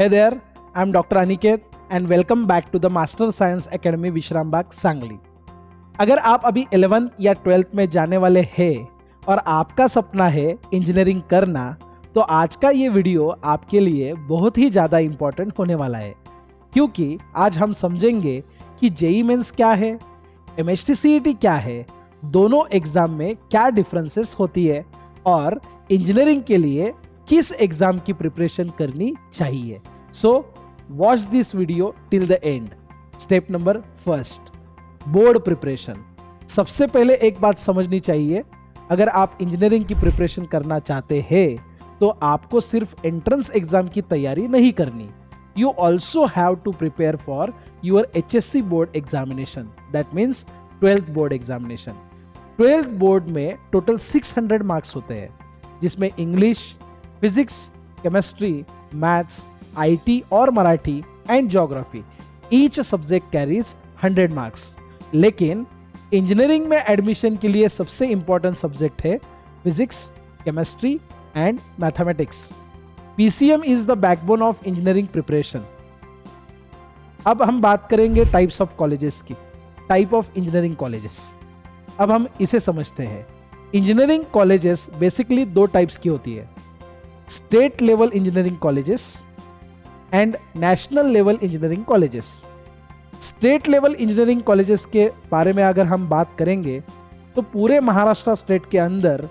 Hey there, I'm Dr. Aniket and welcome back to the Master Science Academy Vishrambag Sangli. अगर आप अभी 11th या 12th में जाने वाले हैं और आपका सपना है इंजीनियरिंग करना, तो आज का ये वीडियो आपके लिए बहुत ही ज़्यादा इम्पोर्टेंट होने वाला है, क्योंकि आज हम समझेंगे कि जेईई मेंस क्या है, एमएचटी-सीईटी क्या है, दोनों एग्जाम में क्या डिफरेंसेस होती है और इंजीनियरिंग के लिए किस एग्जाम की प्रिपरेशन करनी चाहिए। So watch this video till the end. Step number first, board preparation. सबसे पहले एक बात समझनी चाहिए, अगर आप इंजीनियरिंग की प्रिपरेशन करना चाहते हैं तो आपको सिर्फ एंट्रेंस एग्जाम की तैयारी नहीं करनी। You also have to prepare for your HSC board examination, that means 12th board examination. 12th board में टोटल 600 मार्क्स होते हैं, जिसमें English, physics, chemistry, maths, IT और Marathi and geography, each subject carries 100 marks. लेकिन इंजीनियरिंग में admission के लिए सबसे इंपॉर्टेंट सब्जेक्ट है physics, chemistry and mathematics. PCM is the backbone of engineering preparation. अब हम बात करेंगे टाइप्स ऑफ कॉलेजेस की, टाइप ऑफ इंजीनियरिंग कॉलेजेस। अब हम इसे समझते हैं। इंजीनियरिंग कॉलेजेस बेसिकली दो टाइप्स की होती है, state level engineering colleges and national level engineering colleges. State level engineering colleges के बारे में अगर हम बात करेंगे तो पूरे महाराष्ट्र स्टेट के अंदर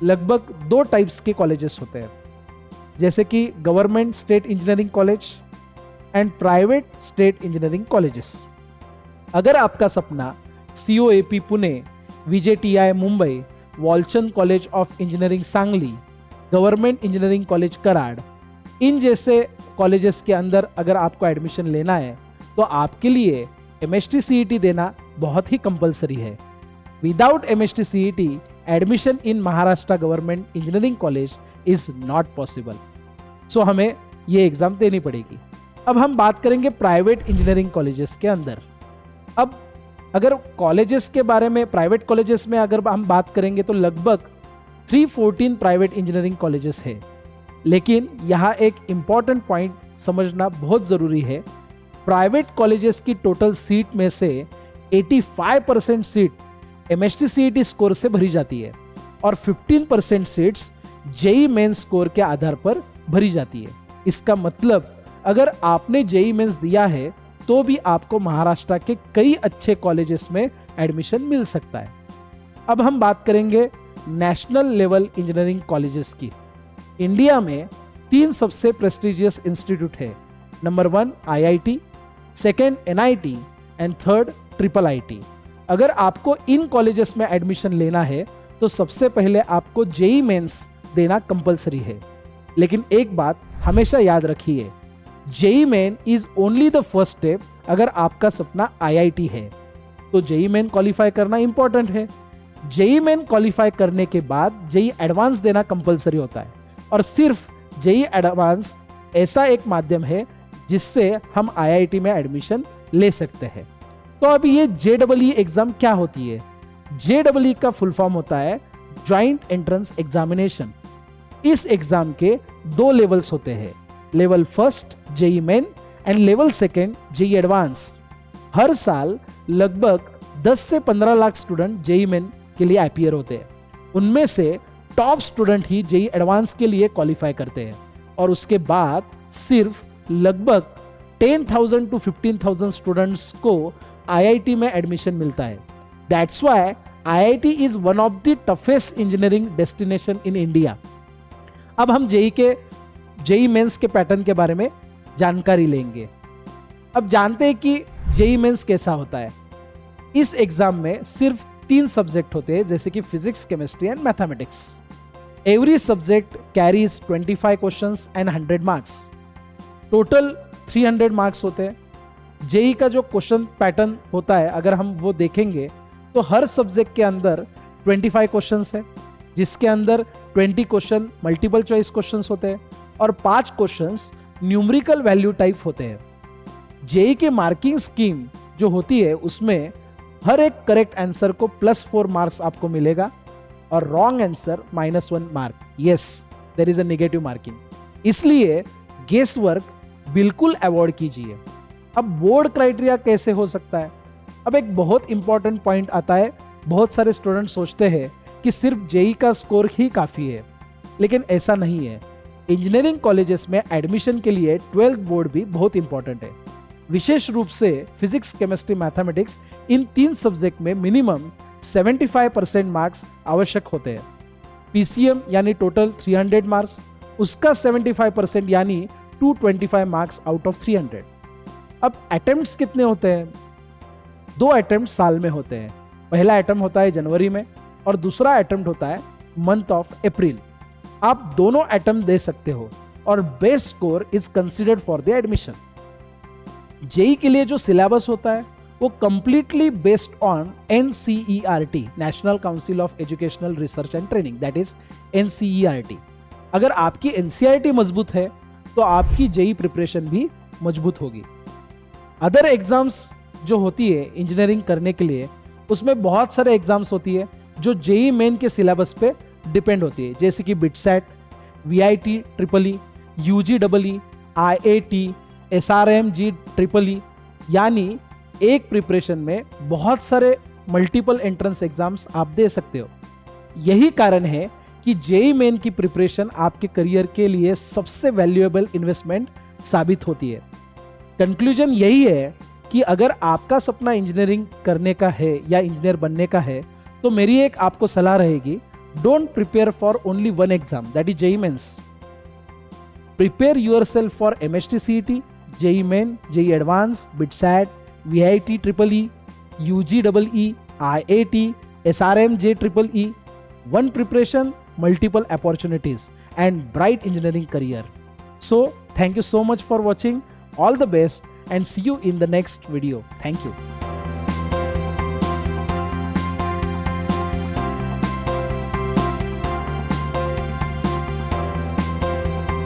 लगभग दो टाइप्स के कॉलेजेस होते हैं, जैसे कि government state engineering college and private state engineering colleges. अगर आपका सपना COAP Pune, VJTI Mumbai, Walchand college of engineering Sangli, government engineering college Karad, इन जैसे कॉलेजेस के अंदर अगर आपको एडमिशन लेना है तो आपके लिए MHT-CET देना बहुत ही कंपलसरी है। Without MHT-CET admission in Maharashtra government engineering college is not possible. So हमें ये एग्जाम देनी पड़ेगी। अब हम बात करेंगे प्राइवेट इंजीनियरिंग कॉलेजेस के अंदर। अब अगर कॉलेजेस के बारे में, प्राइवेट कॉलेजेस में अगर हम बात करेंगे तो लगभग 314 प्राइवेट इंजीनियरिंग कॉलेजेस है। लेकिन यहाँ एक इंपॉर्टेंट पॉइंट समझना बहुत ज़रूरी है, प्राइवेट कॉलेजेस की टोटल सीट में से 85% सीट MHT-CET स्कोर से भरी जाती है और 15% सीट्स जेईई मेंस स्कोर के आधार पर भरी जाती है। इसका मतलब अगर आपने जेईई मेंस दिया है तो भी आपको महाराष्ट्र के कई अच्छे कॉलेजेस में एडमिशन मिल सकता है। अब हम बात करेंगे नेशनल लेवल इंजीनियरिंग कॉलेजेस की। इंडिया में 3 सबसे प्रेस्टिजियस इंस्टीट्यूट है। Number 1 IIT, second NIT and third IIIT। अगर आपको इन कॉलेजेस में एडमिशन लेना है तो सबसे पहले आपको जेईई मेंस देना कंपलसरी है। लेकिन एक बात हमेशा याद रखिए, JEE main is only the first step. अगर आपका सपना IIT है तो जेईई मेन क्वालिफाई करना इंपॉर्टेंट है। जेईई मेन क्वालिफाई करने के बाद जेईई एडवांस देना कंपलसरी होता है, और सिर्फ जेईई एडवांस ऐसा एक माध्यम है जिससे हम IIT में एडमिशन ले सकते हैं। तो अभी ये JEE एग्जाम क्या होती है? JEE का फुल फॉर्म होता है जॉइंट एंट्रेंस एग्जामिनेशन। इस एग्जाम के 2 लेवल्स होते हैं, level first JEE main and level second JEE advance. हर साल लगभग 10 से 15 लाख स्टूडेंट जेईई मेन के लिए अपीयर होते हैं। उनमें से टॉप स्टूडेंट ही जेईई एडवांस के लिए क्वालिफाई करते हैं, और उसके बाद सिर्फ लगभग 10,000 to 15,000 स्टूडेंट्स को IIT में एडमिशन मिलता है। That's why IIT is one of the toughest engineering destination in India. अब हम जेईई मेंस के पैटर्न के बारे में जानकारी लेंगे। अब जानते हैं कि जेईई मेंस कैसा होता है। इस एग्जाम में सिर्फ 3 सब्जेक्ट होते हैं, जैसे कि physics, chemistry and mathematics. Every subject carries 25 questions and 100 marks. Total 300 marks होते हैं। जेईई का जो क्वेश्चन पैटर्न होता है, अगर हम वो देखेंगे तो हर सब्जेक्ट के अंदर 25 क्वेश्चंस है, जिसके अंदर 20 क्वेश्चन मल्टीपल चॉइस क्वेश्चंस होते हैं और 5 क्वेश्चंस न्यूमेरिकल वैल्यू टाइप होते हैं। जेईई के मार्किंग स्कीम जो होती है उसमें हर एक करेक्ट आंसर को +4 मार्क्स आपको मिलेगा और wrong answer -1 mark. Yes, there is a negative marking. इसलिए गेस वर्क बिल्कुल अवॉइड कीजिए। अब बोर्ड क्राइटेरिया कैसे हो सकता है? अब एक बहुत इंपॉर्टेंट पॉइंट आता है। बहुत सारे स्टूडेंट सोचते हैं कि सिर्फ जेई का स्कोर ही काफी है, लेकिन ऐसा नहीं है। इंजीनियरिंग कॉलेजेस में एडमिशन के लिए 12th बोर्ड भी बहुत इंपॉर्टेंट है। विशेष रूप से फिजिक्स, केमिस्ट्री, मैथमेटिक्स, इन 3 सब्जेक्ट में मिनिमम 75% मार्क्स आवश्यक होते हैं। पीसीएम यानी टोटल 300 मार्क्स, उसका 75% यानी 225 मार्क्स आउट ऑफ 300। अब अटेम्प्ट्स कितने होते हैं? 2 अटेम्प्ट साल में होते हैं। पहला अटेम्प्ट होता है जनवरी में और दूसरा अटेम्प्ट होता है मंथ ऑफ अप्रैल। आप दोनों अटेम्प्ट दे सकते हो और best score is considered for the admission. JEE के लिए जो सिलेबस होता है वो completely based on NCERT, national council of educational research and training, that is NCERT. अगर आपकी एनसीईआरटी मजबूत है तो आपकी जेई प्रिपरेशन भी मजबूत होगी। अदर एग्जाम्स जो होती है इंजीनियरिंग करने के लिए, उसमें बहुत सारे एग्जाम्स होती है जो जेई मेन के सिलेबस पे डिपेंड होती है, जैसे कि BITSAT, VIT triple E, UG double E, IAT, SRMJ triple E. यानी एक प्रिपरेशन में बहुत सारे मल्टीपल एंट्रेंस एग्जाम्स आप दे सकते हो। यही कारण है कि जेई मेन की प्रिपरेशन आपके करियर के लिए सबसे वैल्यूएबल इन्वेस्टमेंट साबित होती है। कंक्लूजन यही है कि अगर आपका सपना इंजीनियरिंग करने का है या इंजीनियर बनने का है, तो मेरी एक आपको सलाह रहेगी, don't prepare for only one exam, that is JEE mains. Prepare yourself for MST CET, JEE main, JEE advance, BITSAT, VIT triple E, UG double E, IIT, SRMJ triple E. One preparation, multiple opportunities and bright engineering career. So thank you so much for watching. All the best and see you in the next video. Thank you.